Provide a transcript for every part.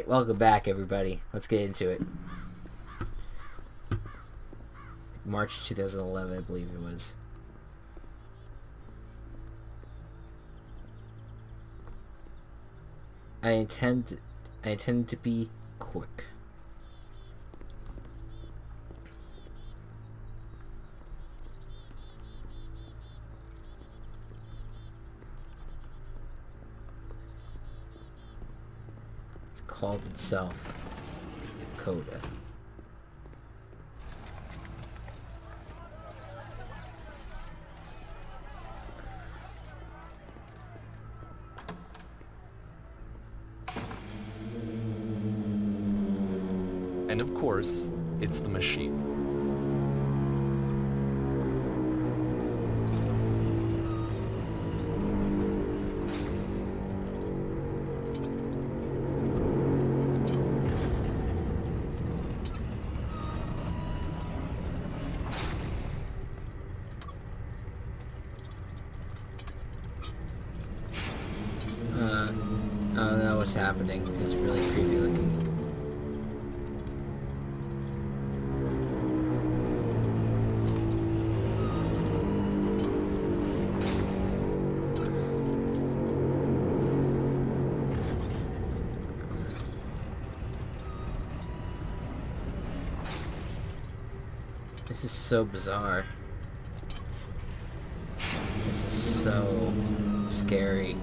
Alright, welcome back everybody. Let's get into it. March 2011, I believe it was. I intend to be quick. It's called itself Coda. And of course, it's the machine. I don't know what's happening. It's really creepy looking. This is so bizarre. This is so scary.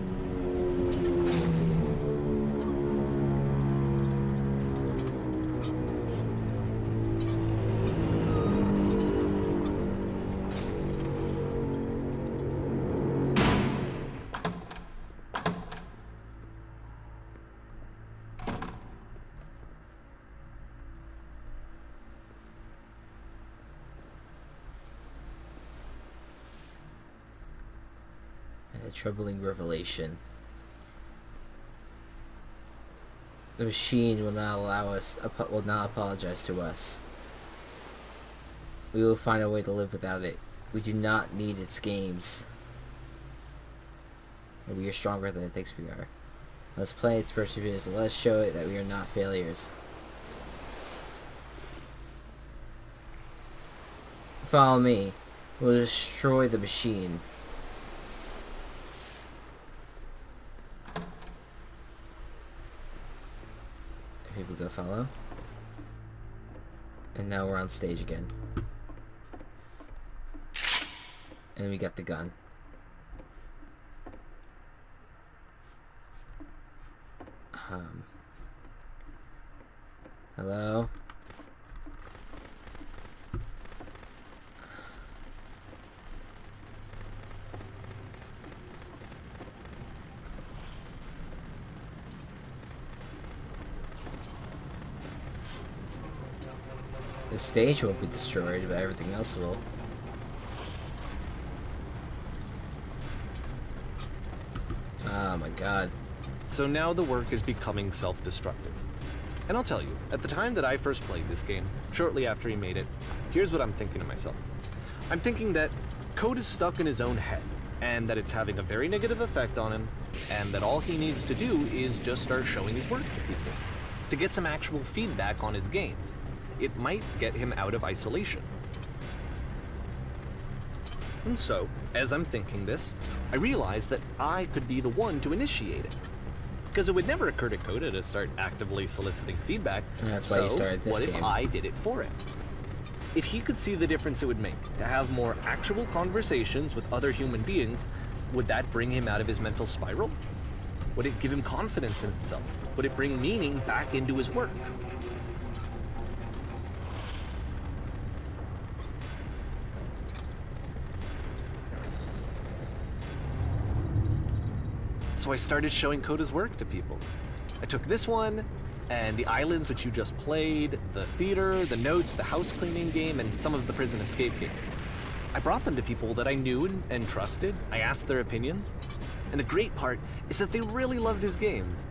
A troubling revelation. The machine will not apologize to us. We will find a way to live without it. We do not need its games. And we are stronger than it thinks we are. Let's play its perseverance and let's show it that we are not failures. Follow me. We'll destroy the machine. People go follow. And now we're on stage again. And we got the gun. Hello? The stage won't be destroyed, but everything else will. Oh my god. So now the work is becoming self-destructive. And I'll tell you, at the time that I first played this game, shortly after he made it, here's what I'm thinking to myself. I'm thinking that Code is stuck in his own head, and that it's having a very negative effect on him, and that all he needs to do is just start showing his work to people, to get some actual feedback on his games. It might get him out of isolation. And so, as I'm thinking this, I realize that I could be the one to initiate it. Because it would never occur to Coda to start actively soliciting feedback. And that's why you started this game. game. What if I did it for him? If he could see the difference it would make to have more actual conversations with other human beings, would that bring him out of his mental spiral? Would it give him confidence in himself? Would it bring meaning back into his work? So I started showing Coda's work to people. I took this one, and the islands which you just played, the theater, the notes, the house cleaning game, and some of the prison escape games. I brought them to people that I knew and trusted. I asked their opinions. And the great part is that they really loved his games.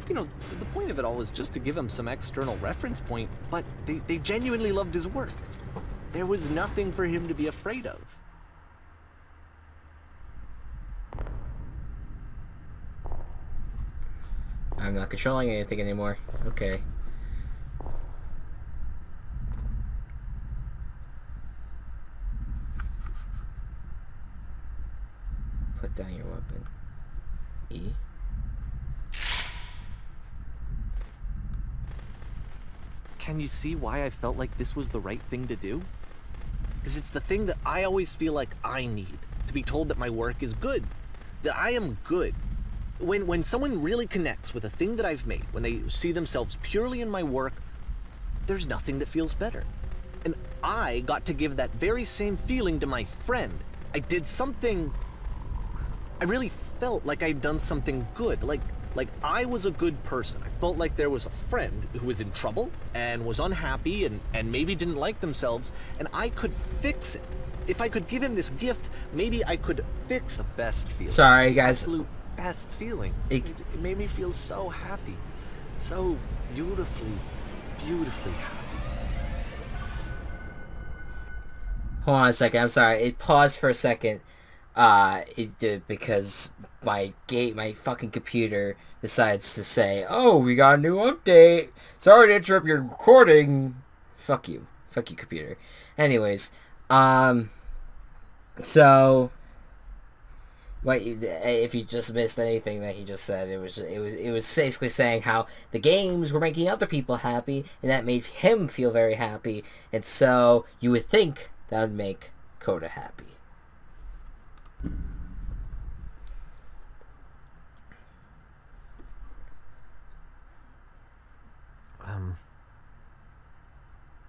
You know, the point of it all was just to give him some external reference point, but they genuinely loved his work. There was nothing for him to be afraid of. I'm not controlling anything anymore. Okay. Put down your weapon. E. Can you see why I felt like this was the right thing to do? Because it's the thing that I always feel like I need, to be told that my work is good, that I am good. When someone really connects with a thing that I've made, when they see themselves purely in my work, there's nothing that feels better. And I got to give that very same feeling to my friend. I did something... I really felt like I'd done something good, like I was a good person. I felt like there was a friend who was in trouble and was unhappy and maybe didn't like themselves, and I could fix it. If I could give him this gift, maybe I could fix the best feeling. Sorry, guys. Absolute best feeling. It made me feel so happy. So beautifully, beautifully happy. Hold on a second. I'm sorry. It paused for a second. It did because my fucking computer decides to say, "Oh, we got a new update. Sorry to interrupt your recording." Fuck you, computer. Anyways, so if you just missed anything that he just said, it was basically saying how the games were making other people happy, and that made him feel very happy, and so you would think that would make Coda happy.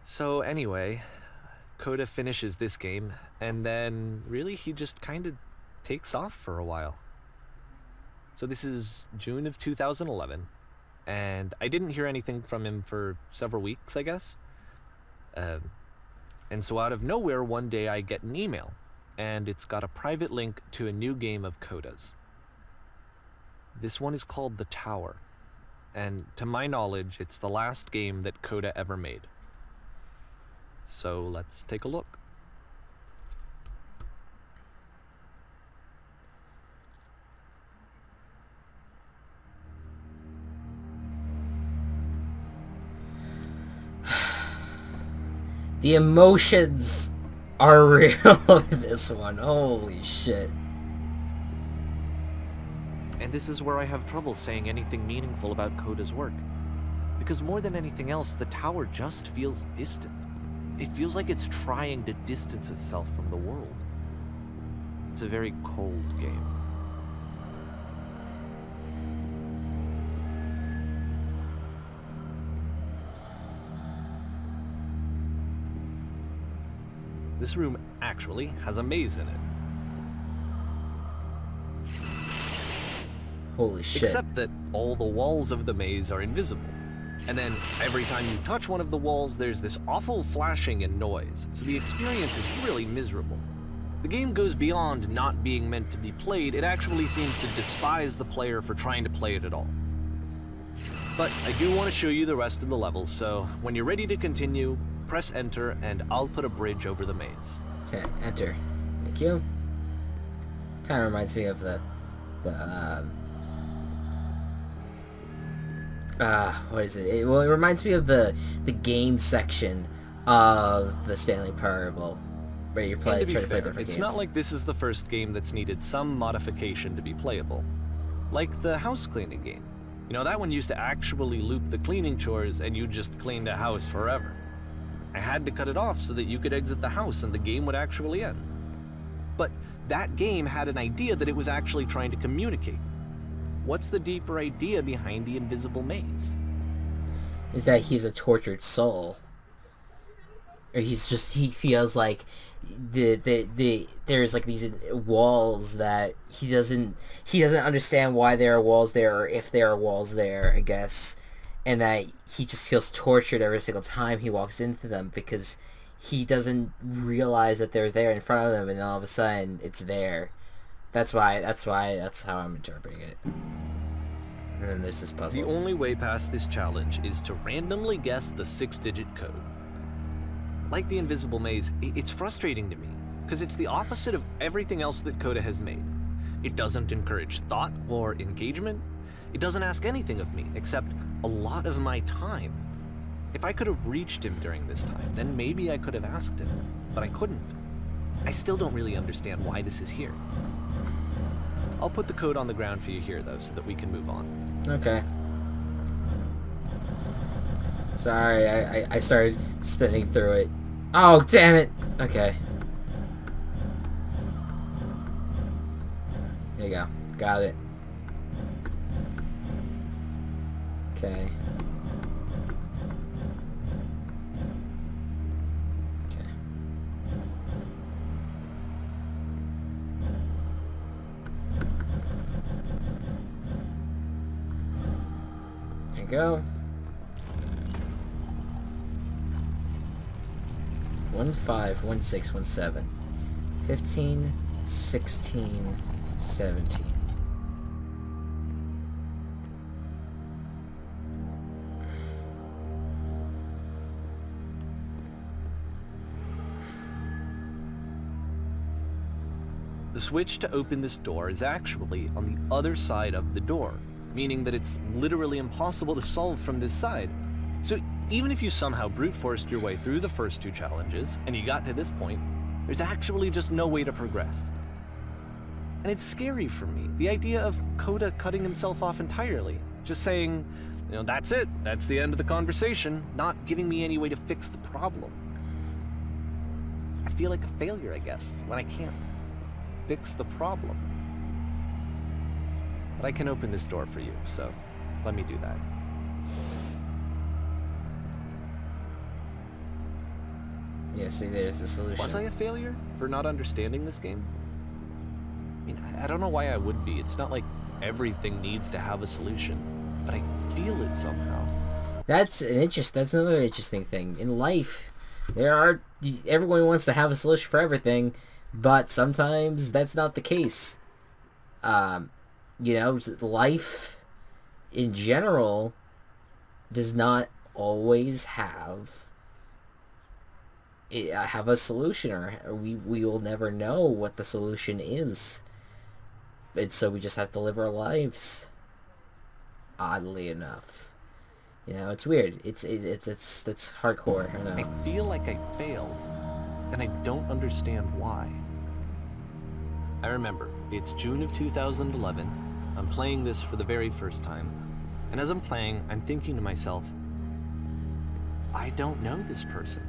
So anyway, Coda finishes this game, and then really he just kind of takes off for a while. So this is June of 2011, and I didn't hear anything from him for several weeks, I guess. And so out of nowhere, one day I get an email, and it's got a private link to a new game of Coda's. This one is called The Tower, and to my knowledge, it's the last game that Coda ever made. So let's take a look. The emotions are real in this one. Holy shit. And this is where I have trouble saying anything meaningful about Coda's work. Because more than anything else, the tower just feels distant. It feels like it's trying to distance itself from the world. It's a very cold game. This room actually has a maze in it. Holy shit. Except that all the walls of the maze are invisible. And then every time you touch one of the walls, there's this awful flashing and noise, so the experience is really miserable. The game goes beyond not being meant to be played, it actually seems to despise the player for trying to play it at all. But I do want to show you the rest of the levels, so when you're ready to continue, press enter and I'll put a bridge over the maze. Okay, enter. Thank you. Kind of reminds me of the what is it? Well, it reminds me of the game section of the Stanley Parable, where you try to play different games. It's not like this is the first game that's needed some modification to be playable. Like the house cleaning game. You know, that one used to actually loop the cleaning chores and you just cleaned a house forever. I had to cut it off so that you could exit the house and the game would actually end. But that game had an idea that it was actually trying to communicate. What's the deeper idea behind the invisible maze? Is that he's a tortured soul. Or he feels like there's like these walls that he doesn't understand why there are walls there, or if there are walls there, I guess. And that he just feels tortured every single time he walks into them because he doesn't realize that they're there in front of him, and then all of a sudden it's there. That's how I'm interpreting it. And then there's this puzzle. The only way past this challenge is to randomly guess the 6-digit code. Like the invisible maze, it's frustrating to me, because it's the opposite of everything else that Coda has made. It doesn't encourage thought or engagement. It doesn't ask anything of me, except a lot of my time. If I could have reached him during this time, then maybe I could have asked him, but I couldn't. I still don't really understand why this is here. I'll put the code on the ground for you here, though, so that we can move on. Okay. Sorry, I started spinning through it. Oh, damn it! Okay. There you go. Got it. Okay. Okay. There you go. 151617 15 16 17. The switch to open this door is actually on the other side of the door, meaning that it's literally impossible to solve from this side. So even if you somehow brute forced your way through the first two challenges and you got to this point, there's actually just no way to progress. And it's scary for me, the idea of Coda cutting himself off entirely, just saying, that's it, that's the end of the conversation, not giving me any way to fix the problem. I feel like a failure, I guess, when I can't fix the problem. But I can open this door for you, so let me do that. Yeah, see, there's the solution. Was I a failure for not understanding this game? I mean, I don't know why I would be. It's not like everything needs to have a solution, but I feel it somehow. That's another interesting thing. In life, everyone wants to have a solution for everything, but sometimes that's not the case. Life in general does not always have a solution, or we will never know what the solution is. And so we just have to live our lives. Oddly enough, it's weird. It's hardcore. I don't know. I feel like I failed, and I don't understand why. I remember, it's June of 2011. I'm playing this for the very first time, and as I'm playing, I'm thinking to myself, I don't know this person.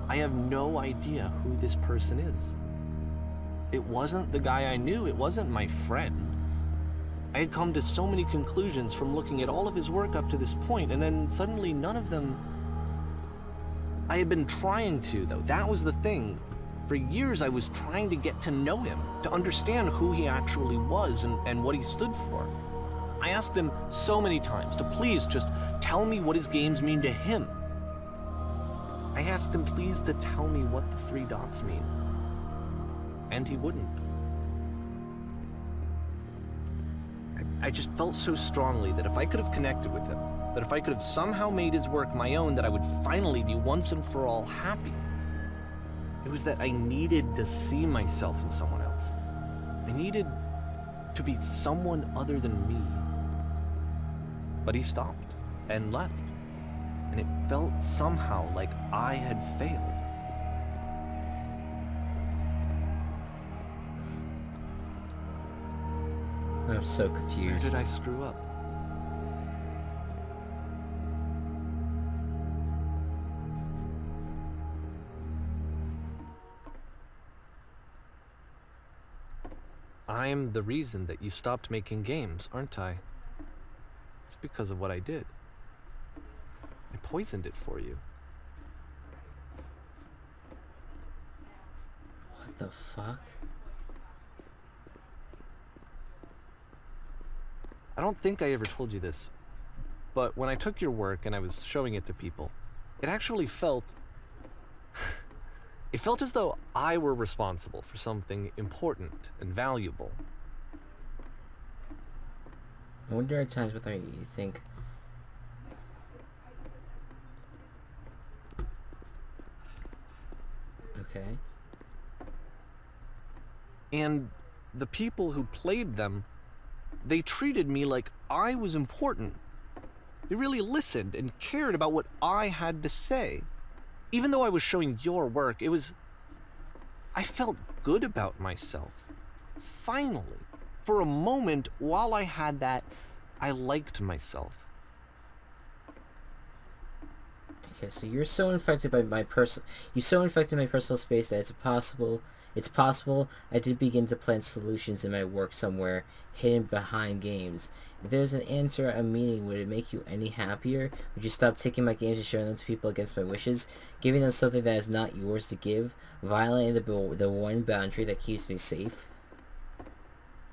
I have no idea who this person is. It wasn't the guy I knew, it wasn't my friend. I had come to so many conclusions from looking at all of his work up to this point, and then suddenly none of them... I had been trying to, though. That was the thing. For years I was trying to get to know him, to understand who he actually was and what he stood for. I asked him so many times to please just tell me what his games mean to him. I asked him please to tell me what the 3 dots mean. And he wouldn't. I just felt so strongly that if I could have connected with him, that if I could have somehow made his work my own, that I would finally be once and for all happy. It was that I needed to see myself in someone else. I needed to be someone other than me. But he stopped and left. And it felt somehow like I had failed. I'm so confused. Where did I screw up? I'm the reason that you stopped making games, aren't I? It's because of what I did. I poisoned it for you. What the fuck? I don't think I ever told you this, but when I took your work and I was showing it to people, it actually felt... it felt as though I were responsible for something important and valuable. I wonder at times whether you think... Okay. And the people who played them They treated me like I was important. They really listened and cared about what I had to say. Even though I was showing your work, I felt good about myself. Finally. For a moment, while I had that, I liked myself. Okay, so you're so infected by you so infected my personal space that it's possible I did begin to plant solutions in my work somewhere hidden behind games. If there's an answer I'm meaning, would it make you any happier? Would you stop taking my games and showing them to people against my wishes? Giving them something that is not yours to give? Violating the one boundary that keeps me safe?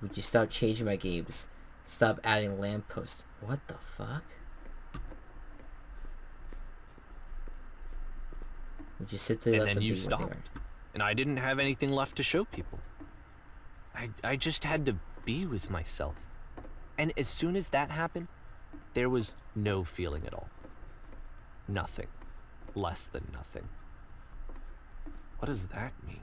Would you stop changing my games? Stop adding lampposts? What the fuck? Would you simply And let then them you be what they stopped. are? And I didn't have anything left to show people. I just had to be with myself. And as soon as that happened, there was no feeling at all. Nothing. Less than nothing. What does that mean?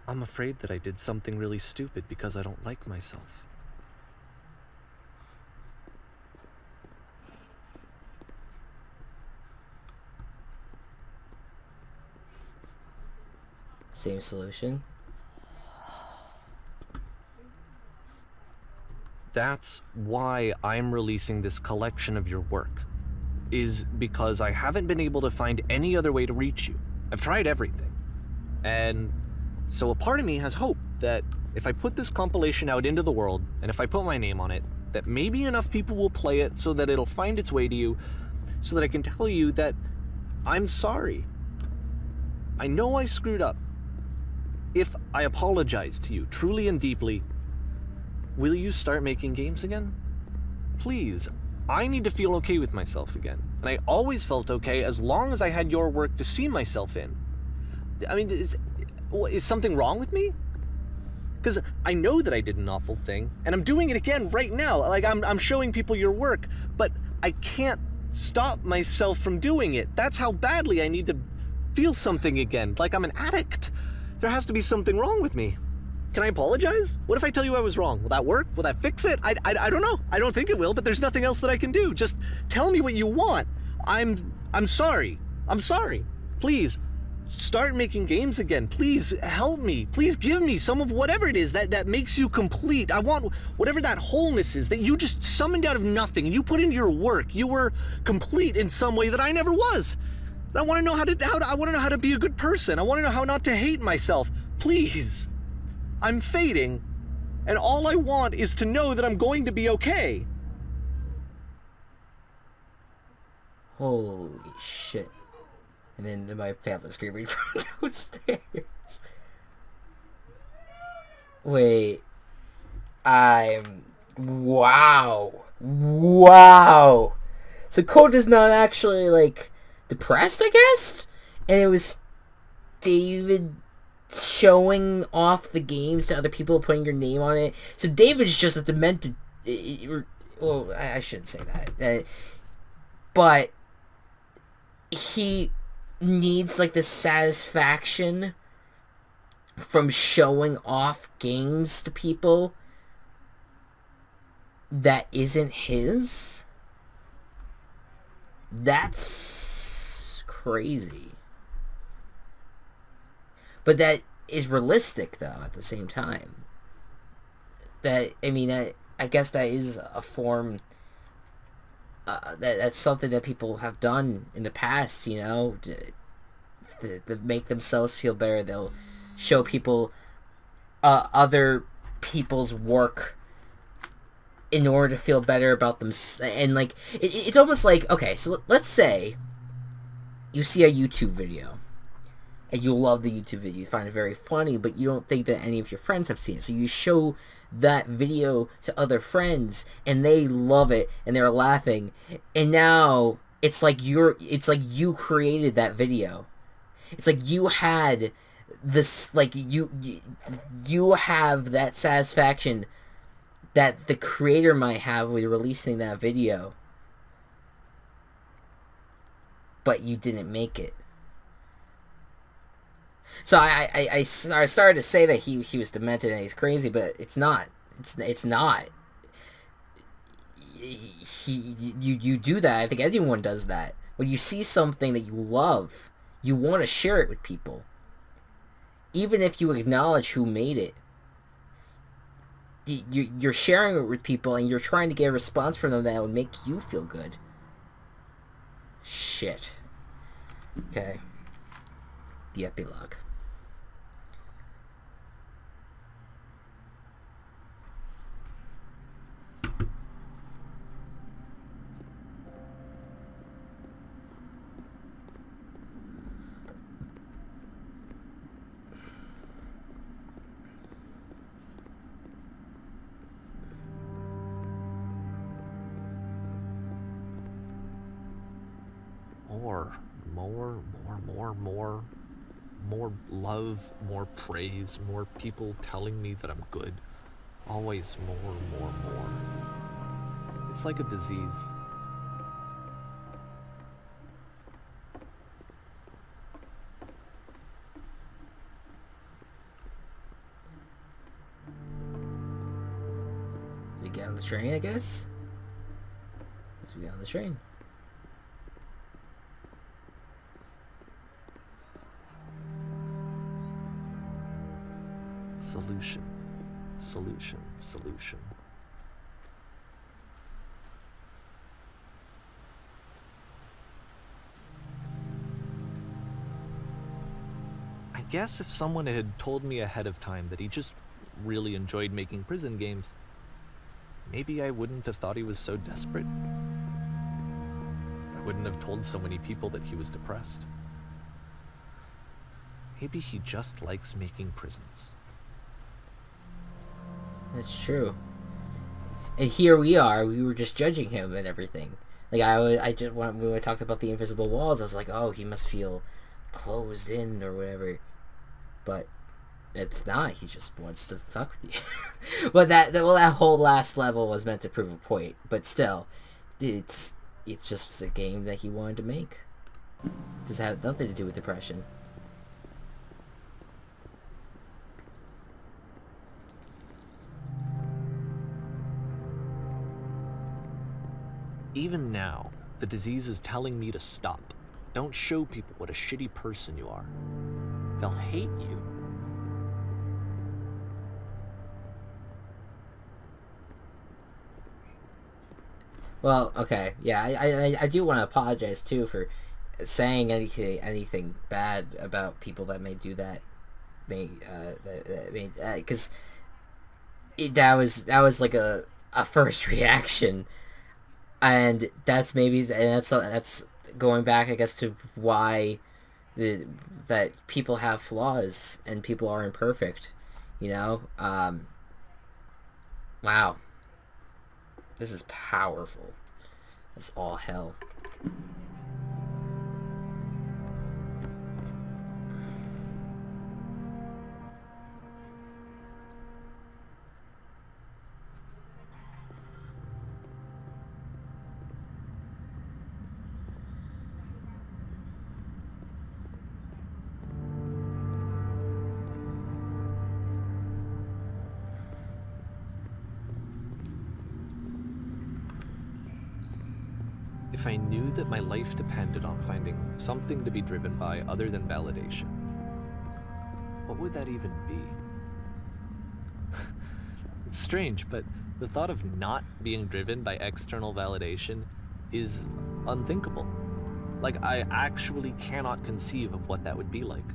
I'm afraid that I did something really stupid because I don't like myself. Same solution? That's why I'm releasing this collection of your work, is because I haven't been able to find any other way to reach you. I've tried everything. And so a part of me has hope that if I put this compilation out into the world, and if I put my name on it, that maybe enough people will play it so that it'll find its way to you, so that I can tell you that I'm sorry. I know I screwed up. If I apologize to you truly and deeply, will you start making games again? Please, I need to feel okay with myself again. And I always felt okay as long as I had your work to see myself in. I mean, is something wrong with me? Because I know that I did an awful thing, and I'm doing it again right now. Like, I'm showing people your work, but I can't stop myself from doing it. That's how badly I need to feel something again, like I'm an addict. There has to be something wrong with me. Can I apologize? What if I tell you I was wrong? Will that work? Will that fix it? I don't know. I don't think it will, but there's nothing else that I can do. Just tell me what you want. I'm sorry. I'm sorry. Please, start making games again. Please help me. Please give me some of whatever it is that makes you complete. I want whatever that wholeness is that you just summoned out of nothing and you put into your work. You were complete in some way that I never was. And I want to know how to be a good person. I want to know how not to hate myself. Please. I'm fading, and all I want is to know that I'm going to be okay. Holy shit. And then my family screaming from downstairs. Wait. Wow. Wow. So Coda's not actually, like, depressed, I guess? And it was David showing off the games to other people, putting your name on it. So David's just a demented... Well, I shouldn't say that. But he needs, like, the satisfaction from showing off games to people that isn't his. That's crazy. But that is realistic, though, at the same time. I guess that is a form... that's something that people have done in the past, you know? To make themselves feel better. They'll show people other people's work in order to feel better about them. And, like, it's almost like... Okay, so let's say you see a YouTube video and you love the YouTube video. You find it very funny, but you don't think that any of your friends have seen it. So you show that video to other friends, and they love it, and they're laughing. And now it's like you created that video. It's like you had this, like you have that satisfaction that the creator might have with releasing that video, but you didn't make it. So I started to say that he was demented and he's crazy, but it's not. It's not. You do that. I think anyone does that. When you see something that you love, you want to share it with people. Even if you acknowledge who made it, you're sharing it with people and you're trying to get a response from them that would make you feel good. Shit. Okay. The epilogue. More love, more praise, more people telling me that I'm good. Always more. It's like a disease. We get on the train, I guess? Let's get on the train. Solution. I guess if someone had told me ahead of time that he just really enjoyed making prison games, maybe I wouldn't have thought he was so desperate. I wouldn't have told so many people that he was depressed. Maybe he just likes making prisons. That's true. And here we are. We were just judging him and everything. Like when we talked about the invisible walls, I was like, oh, he must feel closed in or whatever. But it's not. He just wants to fuck with you. But that whole last level was meant to prove a point. But still, it's just a game that he wanted to make. It just had nothing to do with depression. Even now, the disease is telling me to stop. Don't show people what a shitty person you are. They'll hate you. Well, okay, yeah, I do want to apologize too for saying anything bad about people that may do that, because that was like a first reaction, and that's going back, I guess, to why that people have flaws and people are imperfect, wow. This is powerful. It's all hell. If I knew that my life depended on finding something to be driven by other than validation, what would that even be? It's strange, but the thought of not being driven by external validation is unthinkable. Like, I actually cannot conceive of what that would be like.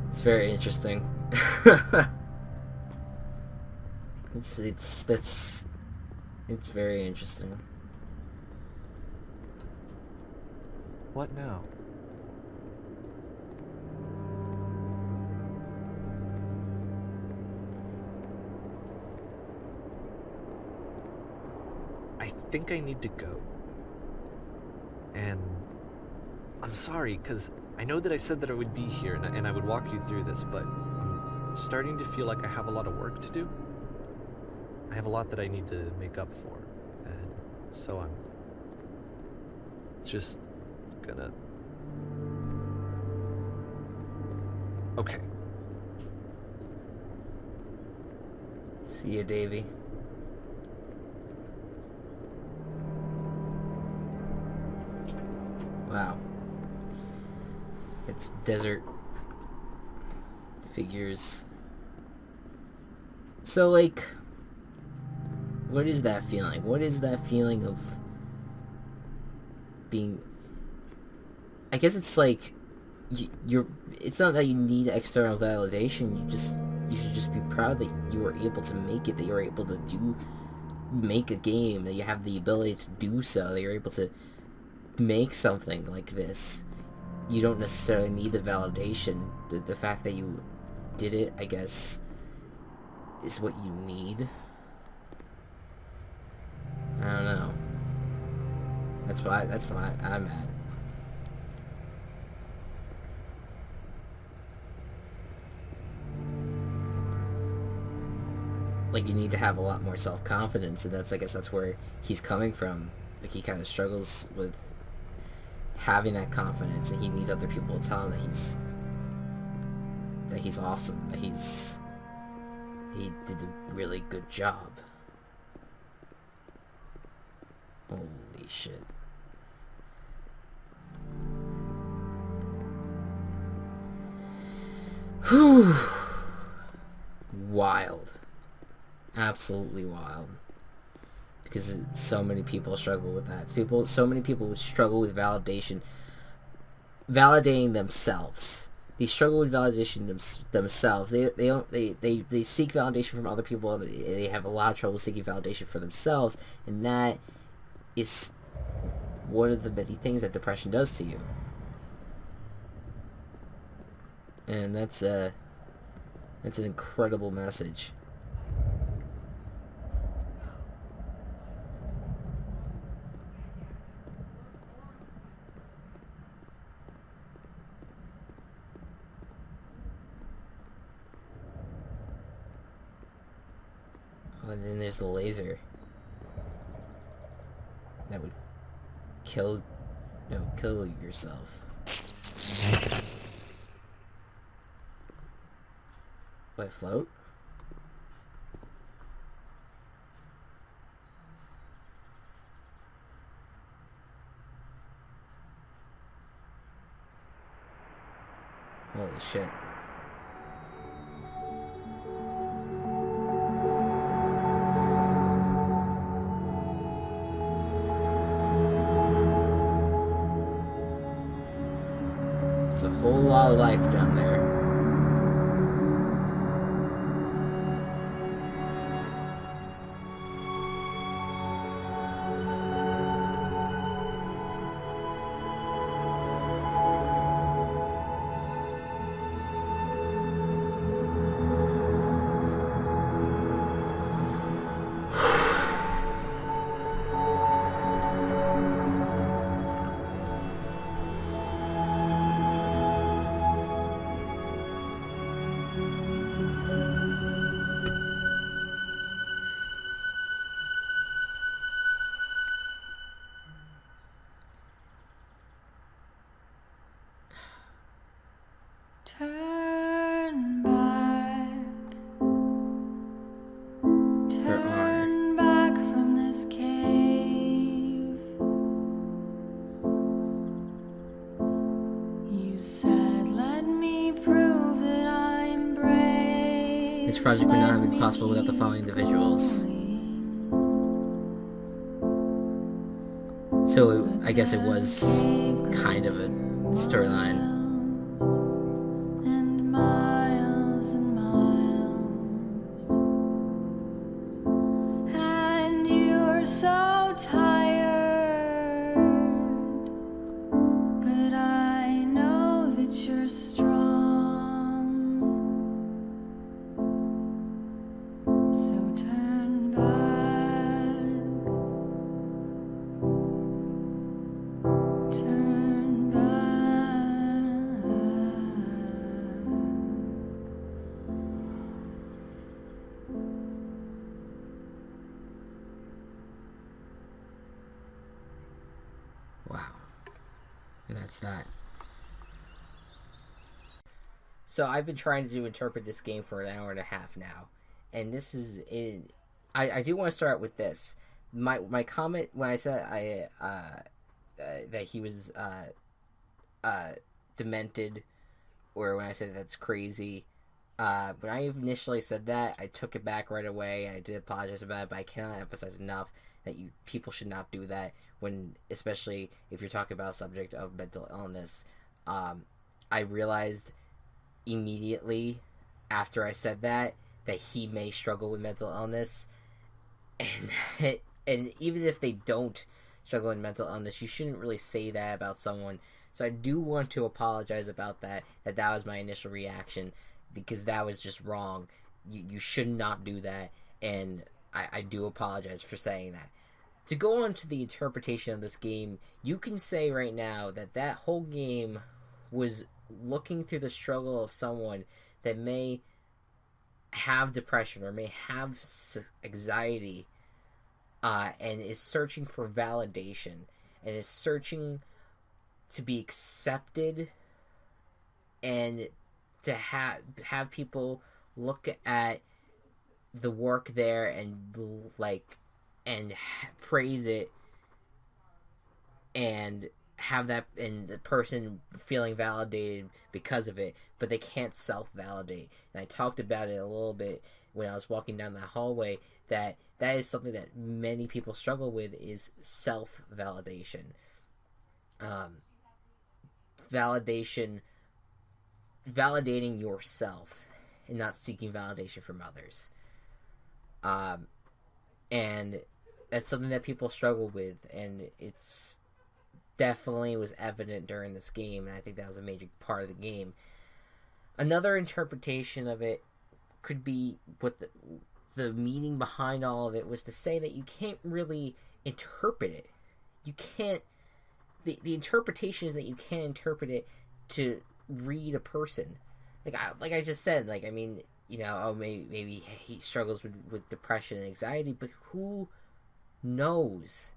It's very interesting. It's very interesting. What now? I think I need to go. And I'm sorry, because I know that I said that I would be here and I would walk you through this, but I'm starting to feel like I have a lot of work to do. I have a lot that I need to make up for, and so I'm just gonna... Okay. See ya, Davey. Wow. It's desert figures. So, like, what is that feeling? What is that feeling of being... I guess it's like, you're... It's not that you need external validation, you should just be proud that you were able to make it, that you were able to make a game, that you have the ability to do so, that you're able to make something like this. You don't necessarily need the validation. The fact that you did it, I guess, is what you need. I don't know. That's why I'm at. Like, you need to have a lot more self-confidence, and I guess that's where he's coming from. Like, he kind of struggles with having that confidence, and he needs other people to tell him that he's awesome, that he did a really good job. Holy shit. Whew. Wild. Absolutely wild. Because so many people struggle with that. So many people would struggle with validating themselves. They struggle with validation themselves. They seek validation from other people. They have a lot of trouble seeking validation for themselves, and that is one of the many things that depression does to you. And that's an incredible message. Oh, and then there's the laser that would kill yourself. By float? Holy shit. It's a whole lot of life down there. Turn back, Her arm. turn back from this cave. You said, let me prove that I'm brave. This project would not have been possible without the following individuals. So I guess it was kind of a storyline. And miles, and you're so tired, Wow. And that's that. So I've been trying to interpret this game for an hour and a half now, and this is it. I do want to start with this. My comment when I said that he was demented, or when I said that's crazy. When I initially said that, I took it back right away. I did apologize about it, but I cannot emphasize enough that people should not do that when, especially if you're talking about a subject of mental illness. I realized immediately after I said that he may struggle with mental illness, and and even if they don't struggle with mental illness, you shouldn't really say that about someone. So I do want to apologize about that. That was my initial reaction, because that was just wrong. You should not do that, and I do apologize for saying that. To go on to the interpretation of this game, you can say right now that whole game was looking through the struggle of someone that may have depression or may have anxiety, and is searching for validation, and is searching to be accepted, and to have people look at the work there and praise it, and have that, and the person feeling validated because of it, but they can't self-validate. And I talked about it a little bit when I was walking down that hallway, that is something that many people struggle with, is self-validation. Validating yourself and not seeking validation from others. And that's something that people struggle with, and it's definitely was evident during this game, and I think that was a major part of the game. Another interpretation of it could be what the meaning behind all of it was, to say that you can't really interpret it. You can't. The interpretation is that you can't interpret it to read a person. Like I just said, like, I mean, you know, oh, maybe he struggles with depression and anxiety, but who knows?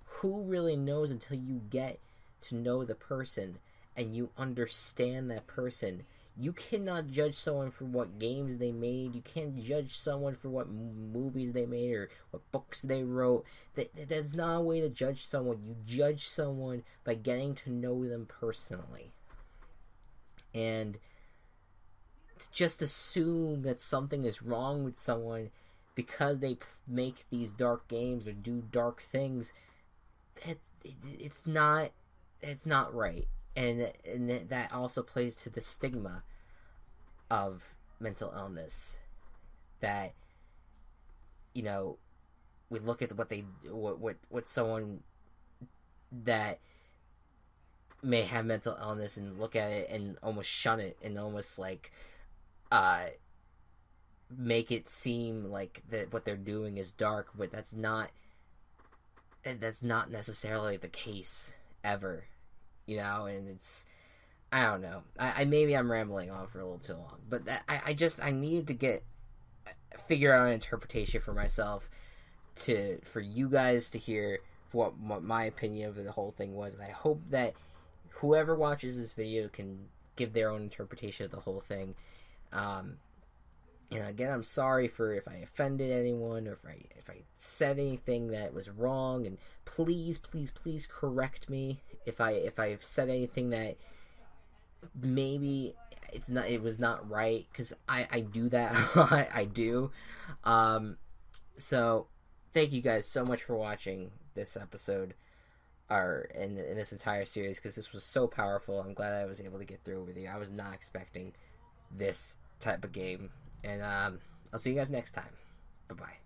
Who really knows until you get to know the person and you understand that person? You cannot judge someone for what games they made. You can't judge someone for what movies they made or what books they wrote. That's not a way to judge someone. You judge someone by getting to know them personally. And to just assume that something is wrong with someone because they make these dark games or do dark things, it's not right. And that also plays to the stigma of mental illness, that, you know, we look at what someone that may have mental illness and look at it and almost shun it, and almost like make it seem like that what they're doing is dark, but that's not necessarily the case ever. You know, and it's, I don't know. I maybe I'm rambling on for a little too long, but I needed to figure out an interpretation for myself, for you guys to hear what my opinion of the whole thing was, and I hope that whoever watches this video can give their own interpretation of the whole thing. And again, I'm sorry for if I offended anyone, or if I said anything that was wrong, and please correct me if I've said anything that maybe it was not right, because I do that a lot. I do. So thank you guys so much for watching this episode, or in this entire series, because this was so powerful. I'm glad I was able to get through with you. I was not expecting this type of game. And I'll see you guys next time. Bye-bye.